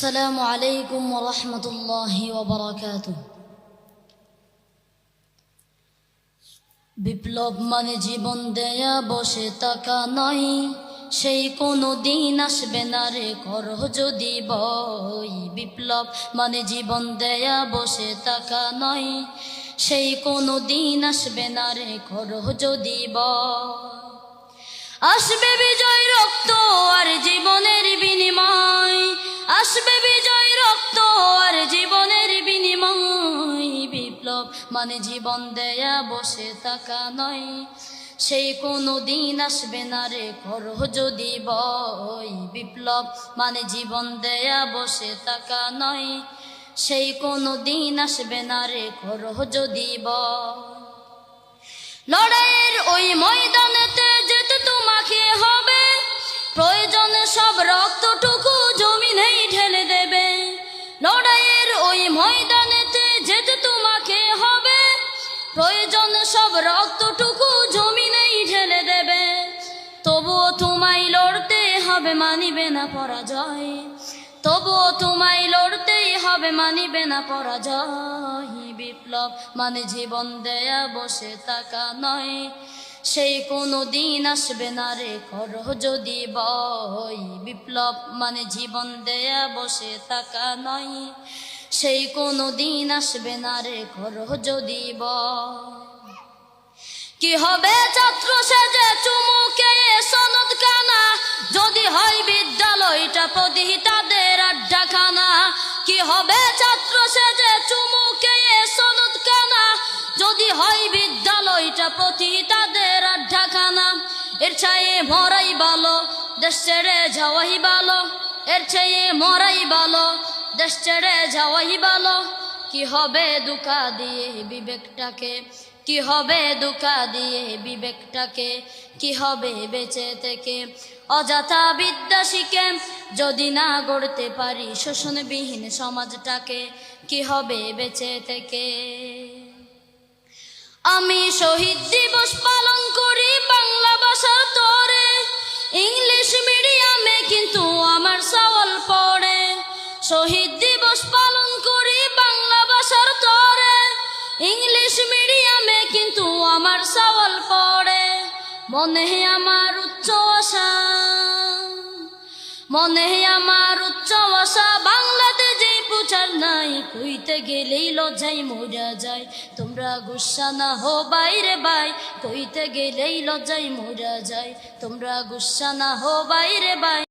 আসসালামু আলাইকুম ওয়া রাহমাতুল্লাহি ওয়া বারাকাতুহু। বিপ্লব মানে জীবন দেয়া বসে থাকা নয়, সেই কোনো দিন আসবে না রে করো যদি বই। বিপ্লব মানে জীবন দেয়া বসে থাকা নয়, সেই কোনো দিন আসবে না রে করো যদি বই। আসবে বিজয় রক্ত আর জীবনের বিনিময়, আসবে বিজয় রক্ত আর জীবনের বিনিময়। বিপ্লব মানে জীবন দেয়া বসে থাকা নয়, সেই কোনো দিন আসবে না রে করো যদি বই। বিপ্লব মানে জীবন দেয়া বসে থাকা নয়, সেই কোনো দিন আসবে না রে করো যদি বই। লড়াইয়ের ওই ময়দানেতে যেতে তোমাকে হবে, প্রয়োজনে সব রক্তটুকু জমিনেই ঢেলে দেবে। লড়াইয়ের ওই ময়দানেতে যেতে তোমাকে হবে, প্রয়োজনে সব রক্তটুকু জমিনেই ঢেলে দেবে। তবুও তোমায় লড়তে হবে, মানিবে না পরাজয়। তবুও তোমায় লড়তেই হবে, মানিবে না পরাজয়। বিপ্লব মানে জীবন দেয়া বসে থাকা নয়, সেই কোনো দিন আসবে না রে করো যদি বই। বিপ্লব মানে জীবন দেয়া বসে থাকা নয়, সেই কোনো দিন আসবে না রে করো যদি বই। কি হবে ছাত্র সেজে চুমুকে সনদ কানা, যদি হয় বিদ্যালয়টা প্রতি তাদের আড্ডাখানা। কি হবে ছাত্র সেজে চুমুকে সনদ কানা, যদি হয় বিদ্যালয়টা প্রতি তাদের আড্ডাখানা। এর চেয়ে মরাই ভালো, দেশ ছেড়ে যাওয়াই ভালো। এর চেয়ে মরাই ভালো, দেশ ছেড়ে যাওয়াই ভালো। কি হবে ধোঁকা দিয়ে বিবেকটাকে, কি হবে ধোঁকা দিয়ে বিবেকটাকে। কি হবে বেঁচে থেকে অযথা বিদ্যা শিখে, যদি না গড়তে পারি শোষণবিহীন সমাজটাকে। কি হবে বেঁচে থেকে। আমি শহীদ দিবস পালন করি বাংলা ভাষার তরে, ইংলিশ মিডিয়ামে কিন্তু আমার সওয়াল পড়ে। শহীদ দিবস পালন করি বাংলা ভাষার তরে, ইংলিশ মিডিয়ামে কিন্তু আমার সওয়াল পড়ে। মনে আমার উচ্চ আশা, মনে আমার উচ্চ আশা, বাংলাতে যেই প্রচার নাই, কইতে গেলেই লজ্জায় মরা যায়। তোমরা গুসা না হো বাইরে বাই, কইতে গেলেই লজ্জায় মরা যায়। তোমরা গুসা না হো বাইরে বাই।